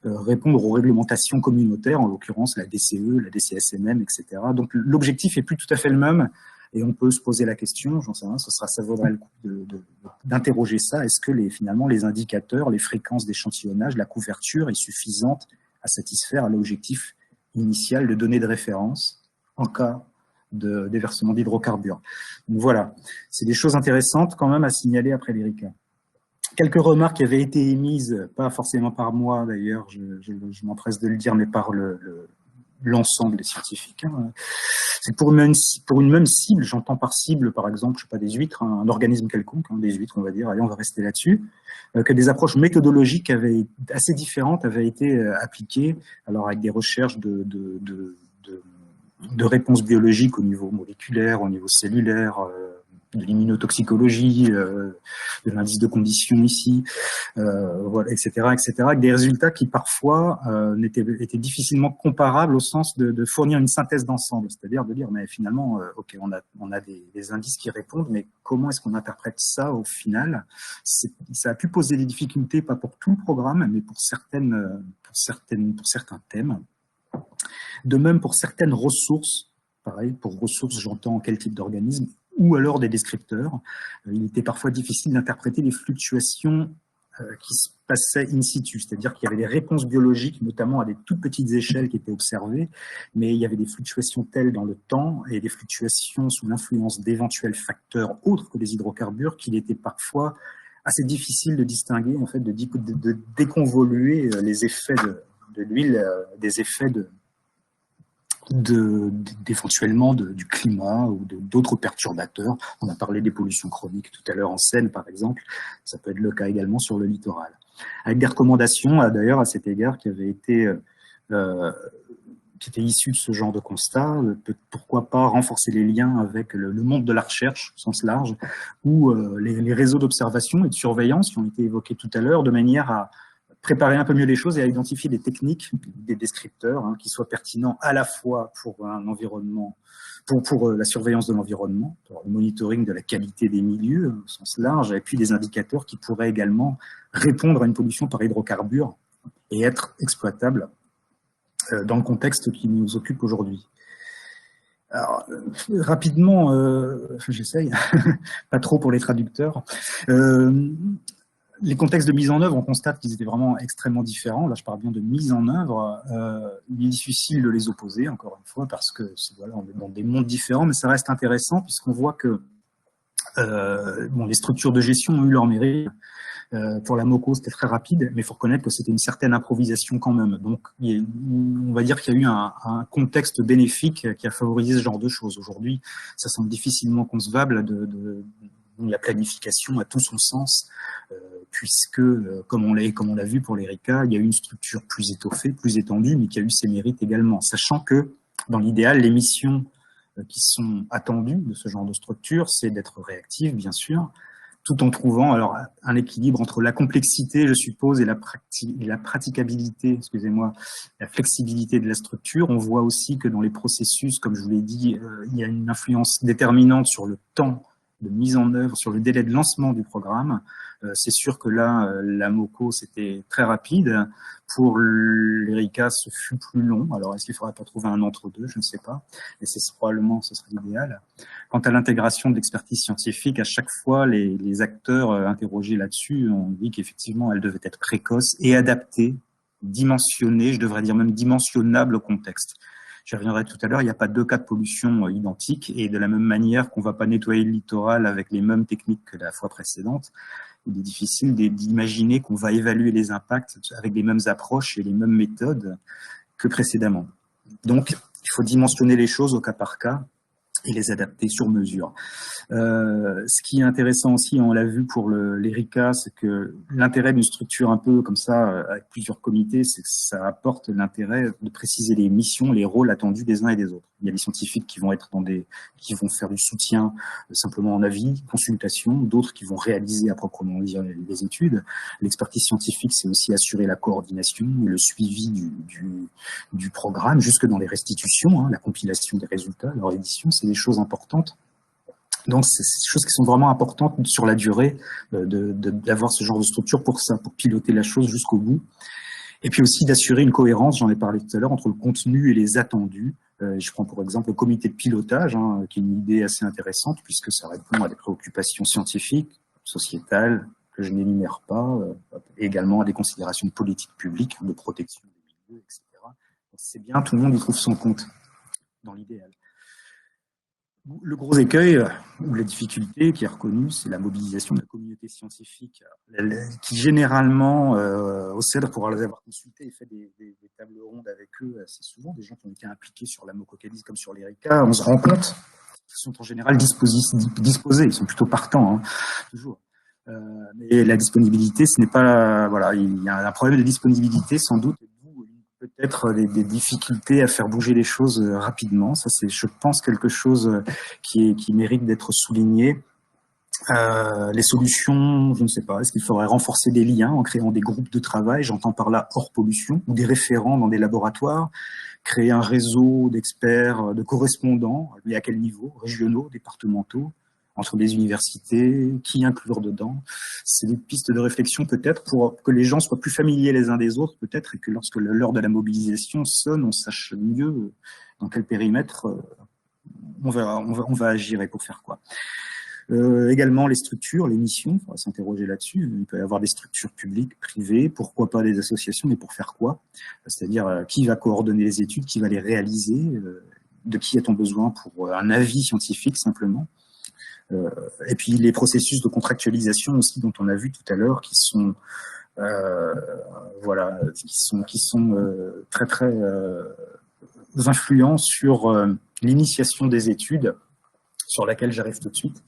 répondre aux réglementations communautaires, en l'occurrence la DCE, la DCSMM, etc. Donc l'objectif est plus tout à fait le même. Et on peut se poser la question, j'en sais rien, ça vaudrait le coup d'interroger ça. Est-ce que finalement les indicateurs, les fréquences d'échantillonnage, la couverture est suffisante à satisfaire à l'objectif initial de données de référence en cas de déversement d'hydrocarbures? Donc voilà, c'est des choses intéressantes quand même à signaler après l'ERICA. Quelques remarques qui avaient été émises, pas forcément par moi d'ailleurs, je m'empresse de le dire, mais par l'ensemble des scientifiques. C'est pour une même cible, j'entends par cible, par exemple, je sais pas, des huîtres, un organisme quelconque, des huîtres, on va dire, allez, on va rester là-dessus, que des approches méthodologiques assez différentes avaient été appliquées, alors avec des recherches de réponses biologiques au niveau moléculaire, au niveau cellulaire, de l'immunotoxicologie, de l'indice de condition ici, voilà, etc., avec des résultats qui parfois étaient difficilement comparables au sens de fournir une synthèse d'ensemble, c'est-à-dire de dire, mais finalement, ok, on a des indices qui répondent, mais comment est-ce qu'on interprète ça au final? Ça a pu poser des difficultés, pas pour tout le programme, mais pour certains thèmes. De même pour certaines ressources, pareil, pour ressources, j'entends quel type d'organisme, ou alors des descripteurs. Il était parfois difficile d'interpréter les fluctuations qui se passaient in situ, c'est-à-dire qu'il y avait des réponses biologiques, notamment à des toutes petites échelles qui étaient observées, mais il y avait des fluctuations telles dans le temps et des fluctuations sous l'influence d'éventuels facteurs autres que les hydrocarbures qu'il était parfois assez difficile de distinguer, en fait, de déconvoluer les effets de l'huile, des effets éventuellement du climat ou d'autres perturbateurs. On a parlé des pollutions chroniques tout à l'heure en Seine, par exemple. Ça peut être le cas également sur le littoral. Avec des recommandations, d'ailleurs, à cet égard, qui étaient issues de ce genre de constat. Pourquoi pas renforcer les liens avec le monde de la recherche, au sens large, ou les réseaux d'observation et de surveillance qui ont été évoqués tout à l'heure, de manière à préparer un peu mieux les choses et à identifier des techniques, des descripteurs qui soient pertinents à la fois pour un environnement, pour la surveillance de l'environnement, pour le monitoring de la qualité des milieux au sens large, et puis des indicateurs qui pourraient également répondre à une pollution par hydrocarbures et être exploitables dans le contexte qui nous occupe aujourd'hui. Alors, rapidement, j'essaye, pas trop pour les traducteurs. Les contextes de mise en œuvre, on constate qu'ils étaient vraiment extrêmement différents. Là, je parle bien de mise en œuvre. Il est difficile de les opposer, encore une fois, parce que voilà, on est dans des mondes différents, mais ça reste intéressant puisqu'on voit que les structures de gestion ont eu leur mérite. Pour la MOCO, c'était très rapide, mais il faut reconnaître que c'était une certaine improvisation quand même. Donc, on va dire qu'il y a eu un contexte bénéfique qui a favorisé ce genre de choses. Aujourd'hui, ça semble difficilement concevable de la planification à tout son sens puisque, comme on l'a vu pour l'ERICA, il y a eu une structure plus étoffée, plus étendue, mais qui a eu ses mérites également, sachant que, dans l'idéal, les missions qui sont attendues de ce genre de structure, c'est d'être réactive, bien sûr, tout en trouvant alors un équilibre entre la complexité, je suppose, et la praticabilité, excusez-moi, la flexibilité de la structure. On voit aussi que dans les processus, comme je vous l'ai dit, il y a une influence déterminante sur le temps de mise en œuvre, sur le délai de lancement du programme. C'est sûr que là, la MOCO, c'était très rapide. Pour l'ERICA, ce fut plus long. Alors, est-ce qu'il ne faudrait pas trouver un entre-deux? Je ne sais pas. Mais probablement, ce serait l'idéal. Quant à l'intégration de l'expertise scientifique, à chaque fois, les acteurs interrogés là-dessus ont dit qu'effectivement, elle devait être précoce et adaptée, dimensionnée, je devrais dire même dimensionnable au contexte. J'y reviendrai tout à l'heure, il n'y a pas deux cas de pollution identiques, et de la même manière qu'on ne va pas nettoyer le littoral avec les mêmes techniques que la fois précédente, il est difficile d'imaginer qu'on va évaluer les impacts avec les mêmes approches et les mêmes méthodes que précédemment. Donc, il faut dimensionner les choses au cas par cas et les adapter sur mesure. Ce qui est intéressant aussi, on l'a vu pour l'ERICA, c'est que l'intérêt d'une structure un peu comme ça, avec plusieurs comités, c'est que ça apporte l'intérêt de préciser les missions, les rôles attendus des uns et des autres. Il y a des scientifiques qui vont être qui vont faire du soutien simplement en avis, consultation, d'autres qui vont réaliser à proprement dire les études. L'expertise scientifique, c'est aussi assurer la coordination et le suivi du programme, jusque dans les restitutions, la compilation des résultats, leur édition, c'est des choses importantes. Donc, c'est des choses qui sont vraiment importantes sur la durée d'avoir ce genre de structure pour ça, pour piloter la chose jusqu'au bout. Et puis aussi d'assurer une cohérence, j'en ai parlé tout à l'heure, entre le contenu et les attendus. Je prends pour exemple le comité de pilotage, qui est une idée assez intéressante puisque ça répond à des préoccupations scientifiques, sociétales, que je n'énumère pas, et également à des considérations de politique publique, de protection des milieux, etc. Donc c'est bien, tout le monde y trouve son compte, dans l'idéal. Le gros écueil ou la difficulté qui est reconnue, c'est la mobilisation de la communauté scientifique qui généralement, au CEDRE, pour les avoir consultés et fait des tables rondes avec eux assez souvent, des gens qui ont été impliqués sur la MOCO-CADIS comme sur l'ERICA, on se rend compte qu'ils sont en général disposés, ils sont plutôt partants, toujours. Mais la disponibilité, ce n'est pas... Voilà, il y a un problème de disponibilité sans doute, peut-être des difficultés à faire bouger les choses rapidement. Ça, c'est, je pense, quelque chose qui mérite d'être souligné. Les solutions, je ne sais pas, est-ce qu'il faudrait renforcer des liens en créant des groupes de travail, j'entends par là hors pollution, ou des référents dans des laboratoires, créer un réseau d'experts, de correspondants, mais à quel niveau? Régionaux, départementaux, entre des universités, qui inclure dedans. C'est des pistes de réflexion peut-être pour que les gens soient plus familiers les uns des autres peut-être et que lorsque l'heure de la mobilisation sonne, on sache mieux dans quel périmètre on va agir et pour faire quoi. Également les structures, les missions, il faudra s'interroger là-dessus. Il peut y avoir des structures publiques, privées, pourquoi pas des associations, mais pour faire quoi? C'est-à-dire qui va coordonner les études, qui va les réaliser, de qui a-t-on besoin pour un avis scientifique simplement. Et puis les processus de contractualisation aussi dont on a vu tout à l'heure qui sont voilà, qui sont très très influents sur l'initiation des études, sur laquelle j'arrive tout de suite.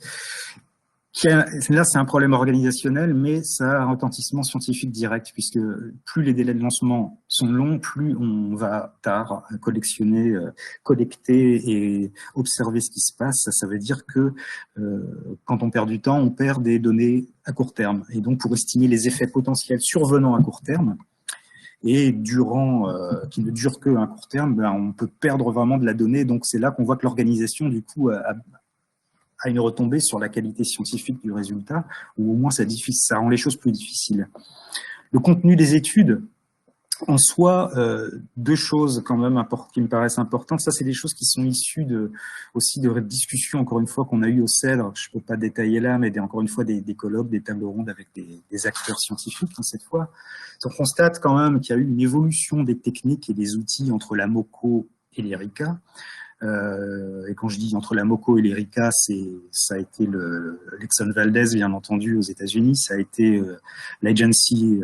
Là, c'est un problème organisationnel, mais ça a un retentissement scientifique direct, puisque plus les délais de lancement sont longs, plus on va tard collectionner, collecter et observer ce qui se passe. Ça veut dire que quand on perd du temps, on perd des données à court terme. Et donc, pour estimer les effets potentiels survenant à court terme, et qui ne durent qu'à un court terme, on peut perdre vraiment de la donnée. Donc, c'est là qu'on voit que l'organisation, du coup, a une retombée sur la qualité scientifique du résultat, ou au moins ça rend les choses plus difficiles. Le contenu des études, en soi, deux choses quand même qui me paraissent importantes. Ça, c'est des choses qui sont issues aussi de discussions, encore une fois, qu'on a eues au CEDRE. Je ne peux pas détailler là, mais encore une fois, des colloques, des tables rondes avec des acteurs scientifiques, cette fois. On constate quand même qu'il y a eu une évolution des techniques et des outils entre la MOCO et l'ERICA. Et quand je dis entre la MOCO et l'ERICA, ça a été l'Exxon Valdez, bien entendu, aux États-Unis, ça a été l'Agency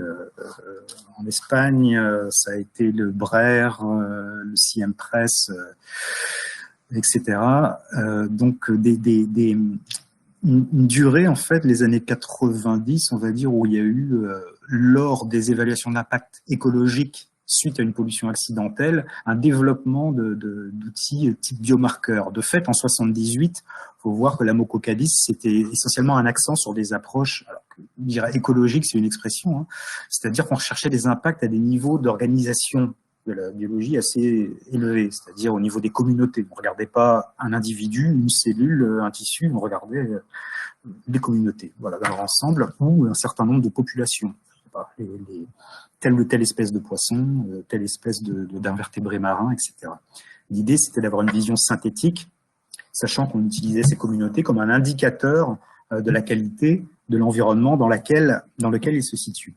en Espagne, ça a été le BRER, le CM Press, etc. Donc une durée, en fait, les années 90, on va dire, où il y a eu, lors des évaluations d'impact écologique suite à une pollution accidentelle, un développement d'outils type biomarqueurs. De fait, en 78, il faut voir que la Mococadis, c'était essentiellement un accent sur des approches, alors que, je dirais écologique, c'est une expression, hein, c'est-à-dire qu'on recherchait des impacts à des niveaux d'organisation de la biologie assez élevés, c'est-à-dire au niveau des communautés. On ne regardait pas un individu, une cellule, un tissu, on regardait des communautés, voilà, dans leur ensemble, ou un certain nombre de populations. Telle ou telle espèce de poisson, telle espèce d'invertébrés marins, etc. L'idée, c'était d'avoir une vision synthétique, sachant qu'on utilisait ces communautés comme un indicateur de la qualité de l'environnement dans lequel ils se situent.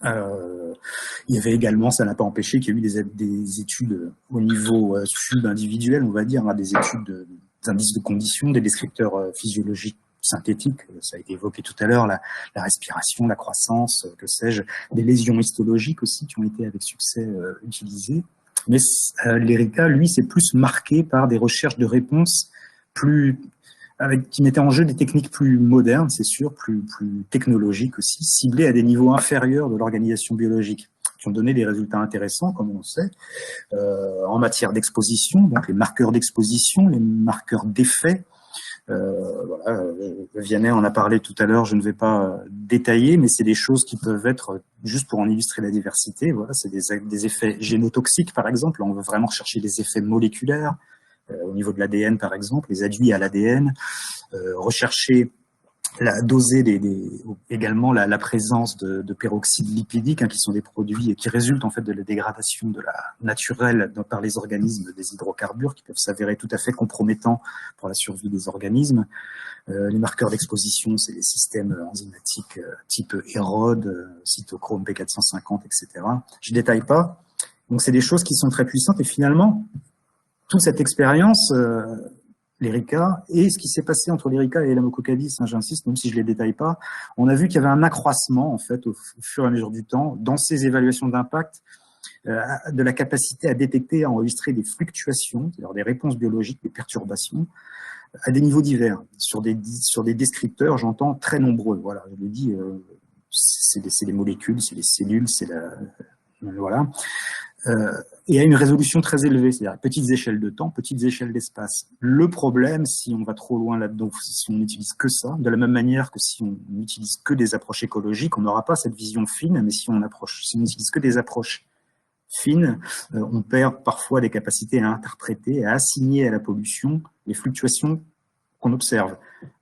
Il y avait également, ça n'a pas empêché qu'il y ait eu des études au niveau subindividuel, on va dire, hein, des études d'indices de conditions, des descripteurs physiologiques synthétiques, ça a été évoqué tout à l'heure, la respiration, la croissance, que sais-je, des lésions histologiques aussi qui ont été avec succès utilisées. Mais l'ERICA, lui, c'est plus marqué par des recherches de réponses qui mettaient en jeu des techniques plus modernes, c'est sûr, plus technologiques aussi, ciblées à des niveaux inférieurs de l'organisation biologique, qui ont donné des résultats intéressants, comme on le sait, en matière d'exposition, donc les marqueurs d'exposition, les marqueurs d'effet. Voilà, Vianney en a parlé tout à l'heure, je ne vais pas détailler, mais c'est des choses qui peuvent être, juste pour en illustrer la diversité, voilà, c'est des effets génotoxiques, par exemple. Là, on veut vraiment rechercher des effets moléculaires, au niveau de l'ADN, par exemple, les adduits à l'ADN, rechercher doser également la présence de peroxydes lipidiques, hein, qui sont des produits qui résultent en fait de la dégradation naturelle par les organismes des hydrocarbures, qui peuvent s'avérer tout à fait compromettants pour la survie des organismes. Les marqueurs d'exposition, c'est les systèmes enzymatiques type EROD, cytochrome P450, etc. Je ne détaille pas. Donc c'est des choses qui sont très puissantes et finalement, toute cette expérience, l'ERICA, et ce qui s'est passé entre l'ERICA et la Mococadis, hein, j'insiste, même si je ne les détaille pas, on a vu qu'il y avait un accroissement, en fait, au fur et à mesure du temps, dans ces évaluations d'impact, de la capacité à détecter, à enregistrer des fluctuations, c'est-à-dire des réponses biologiques, des perturbations, à des niveaux divers, sur des descripteurs, j'entends, très nombreux. Voilà, je le dis, c'est des molécules, c'est les cellules, c'est voilà. Et à une résolution très élevée, c'est-à-dire petites échelles de temps, petites échelles d'espace. Le problème, si on va trop loin là-dedans, si on n'utilise que ça, de la même manière que si on n'utilise que des approches écologiques, on n'aura pas cette vision fine, mais si on n'utilise que des approches fines, on perd parfois des capacités à interpréter, à assigner à la pollution les fluctuations qu'on observe.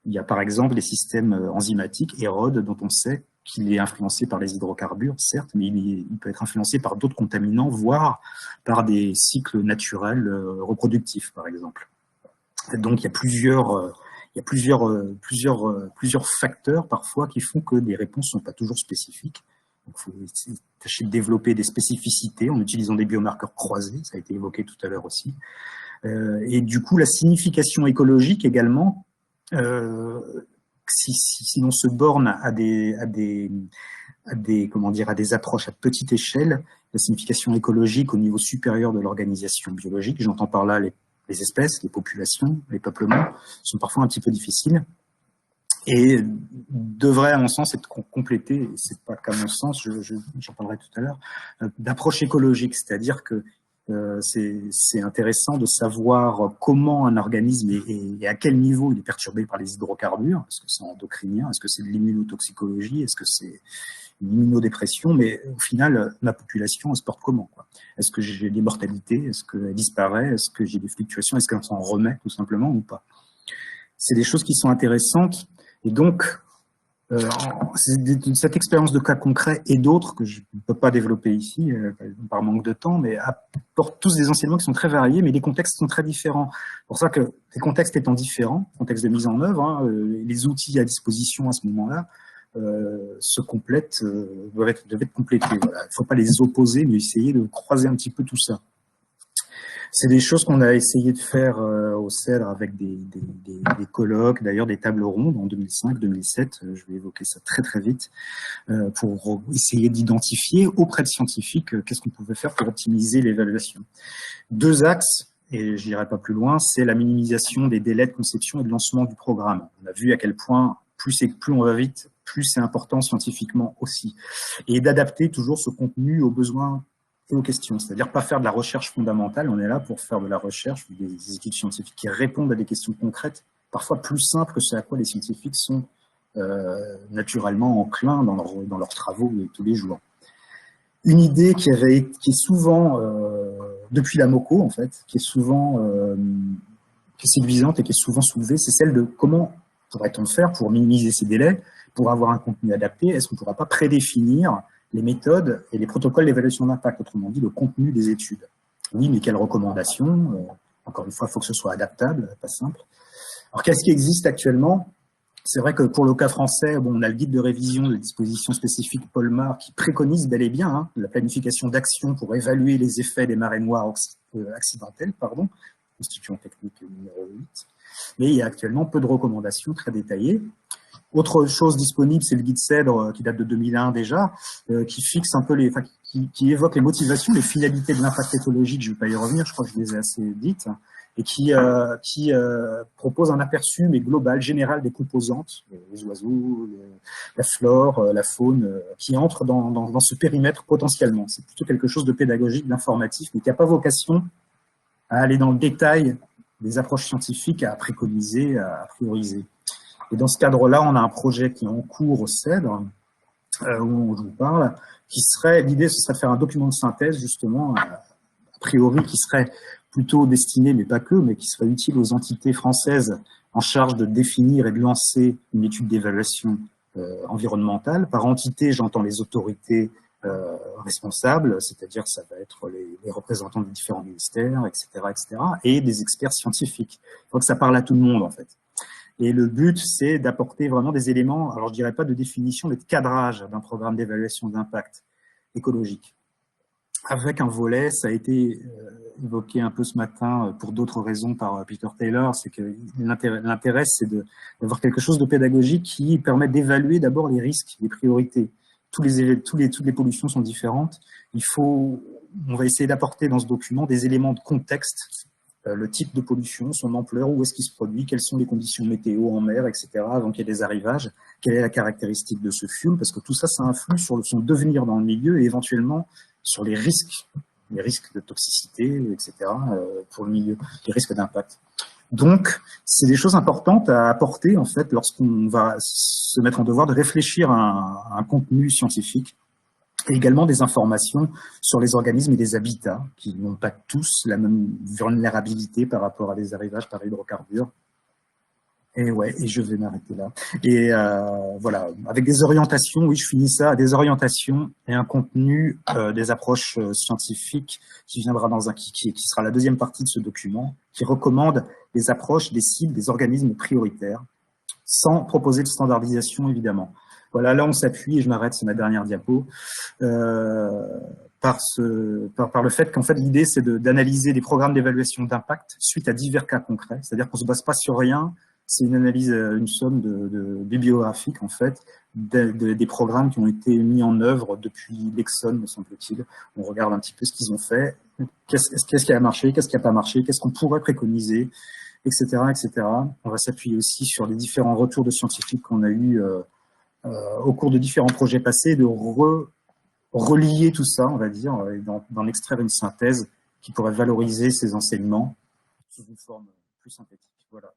Il y a par exemple les systèmes enzymatiques, EROD, dont on sait qu'il est influencé par les hydrocarbures, certes, mais il peut être influencé par d'autres contaminants, voire par des cycles naturels reproductifs, par exemple. Et donc, il y a plusieurs facteurs, parfois, qui font que des réponses ne sont pas toujours spécifiques. Donc, il faut tâcher de développer des spécificités en utilisant des biomarqueurs croisés, ça a été évoqué tout à l'heure aussi. Et du coup, la signification écologique également, si on se borne à des approches à petite échelle, la signification écologique au niveau supérieur de l'organisation biologique, j'entends par là les espèces, les populations, les peuplements, sont parfois un petit peu difficiles et devraient, à mon sens, être complétées, c'est pas qu'à mon sens, j'en parlerai tout à l'heure, d'approche écologique, c'est-à-dire que c'est intéressant de savoir comment un organisme et à quel niveau il est perturbé par les hydrocarbures. Est-ce que c'est endocrinien? Est-ce que c'est de l'immunotoxicologie? Est-ce que c'est une immunodépression? Mais au final, ma population, elle se porte comment, quoi? Est-ce que j'ai des mortalités? Est-ce qu'elle disparaît? Est-ce que j'ai des fluctuations? Est-ce qu'elle s'en remet tout simplement ou pas? C'est des choses qui sont intéressantes. Et donc, cette expérience de cas concrets et d'autres que je ne peux pas développer ici par manque de temps, mais apportent tous des enseignements qui sont très variés, mais les contextes sont très différents. C'est pour ça que les contextes étant différents, contexte de mise en œuvre, hein, les outils à disposition à ce moment-là se complètent, doivent être complétés. Voilà. Il ne faut pas les opposer, mais essayer de croiser un petit peu tout ça. C'est des choses qu'on a essayé de faire au CEDRE avec des colloques, d'ailleurs des tables rondes en 2005-2007, je vais évoquer ça très très vite, pour essayer d'identifier auprès de scientifiques qu'est-ce qu'on pouvait faire pour optimiser l'évaluation. Deux axes et je n'irai pas plus loin, c'est la minimisation des délais de conception et de lancement du programme. On a vu à quel point plus on va vite, plus c'est important scientifiquement aussi. Et d'adapter toujours ce contenu aux besoins et aux questions. C'est-à-dire pas faire de la recherche fondamentale, on est là pour faire de la recherche, des études scientifiques qui répondent à des questions concrètes, parfois plus simples que ce à quoi les scientifiques sont naturellement enclins dans leurs travaux de tous les jours. Une idée qui est souvent, depuis la MOCO en fait, qui est séduisante et qui est souvent soulevée, c'est celle de comment pourrait-on faire pour minimiser ces délais, pour avoir un contenu adapté? Est-ce qu'on ne pourra pas prédéfinir les méthodes et les protocoles d'évaluation d'impact, autrement dit le contenu des études? Oui, mais quelles recommandations? Encore une fois, il faut que ce soit adaptable, pas simple. Alors, qu'est-ce qui existe actuellement? C'est vrai que pour le cas français, on a le guide de révision des dispositions spécifiques Polmar qui préconise bel et bien la planification d'actions pour évaluer les effets des marées noires accidentelles, constituant technique numéro 8. Mais il y a actuellement peu de recommandations très détaillées. Autre chose disponible, c'est le guide CEDRE qui date de 2001 déjà, qui fixe un peu qui évoque les motivations, les finalités de l'impact écologique. Je ne vais pas y revenir, je crois que je les ai assez dites. Et qui propose un aperçu, mais global, général des composantes, les oiseaux, la flore, la faune, qui entrent dans ce périmètre potentiellement. C'est plutôt quelque chose de pédagogique, d'informatif, mais qui n'a pas vocation à aller dans le détail des approches scientifiques à préconiser, à prioriser. Et dans ce cadre-là, on a un projet qui est en cours au CEDRE, où je vous parle, l'idée ce serait de faire un document de synthèse, justement, a priori, qui serait plutôt destiné, mais pas que, mais qui serait utile aux entités françaises en charge de définir et de lancer une étude d'évaluation environnementale. Par entité, j'entends les autorités responsables, c'est-à-dire ça va être les représentants des différents ministères, etc., et des experts scientifiques. Il faut que ça parle à tout le monde, en fait. Et le but, c'est d'apporter vraiment des éléments, alors je dirais pas de définition, mais de cadrage d'un programme d'évaluation d'impact écologique. Avec un volet, ça a été évoqué un peu ce matin pour d'autres raisons par Peter Taylor, c'est que l'intérêt, c'est d'avoir quelque chose de pédagogique qui permet d'évaluer d'abord les risques, les priorités. Toutes les pollutions sont différentes. On va essayer d'apporter dans ce document des éléments de contexte, le type de pollution, son ampleur, où est-ce qu'il se produit, quelles sont les conditions météo en mer, etc., avant qu'il y ait des arrivages, quelle est la caractéristique de ce fuel, parce que tout ça, ça influe sur son devenir dans le milieu et éventuellement sur les risques de toxicité, etc., pour le milieu, les risques d'impact. Donc, c'est des choses importantes à apporter, en fait, lorsqu'on va se mettre en devoir de réfléchir à un contenu scientifique, et également des informations sur les organismes et des habitats qui n'ont pas tous la même vulnérabilité par rapport à des arrivages par hydrocarbures. Et je vais m'arrêter là. Et voilà, avec des orientations, oui, je finis ça, des orientations et un contenu, des approches scientifiques qui viendra qui sera la deuxième partie de ce document, qui recommande des approches, des cibles, des organismes prioritaires, sans proposer de standardisation, évidemment. Voilà, là on s'appuie, et je m'arrête, c'est ma dernière diapo, par le fait qu'en fait l'idée c'est d'analyser des programmes d'évaluation d'impact suite à divers cas concrets, c'est-à-dire qu'on ne se base pas sur rien, c'est une analyse, une somme bibliographique en fait, des programmes qui ont été mis en œuvre depuis l'Exxon, me semble-t-il. On regarde un petit peu ce qu'ils ont fait, qu'est-ce qui a marché, qu'est-ce qui n'a pas marché, qu'est-ce qu'on pourrait préconiser, etc., etc. On va s'appuyer aussi sur les différents retours de scientifiques qu'on a eus au cours de différents projets passés, de relier tout ça, on va dire, et d'en extraire une synthèse qui pourrait valoriser ces enseignements sous une forme plus synthétique. Voilà.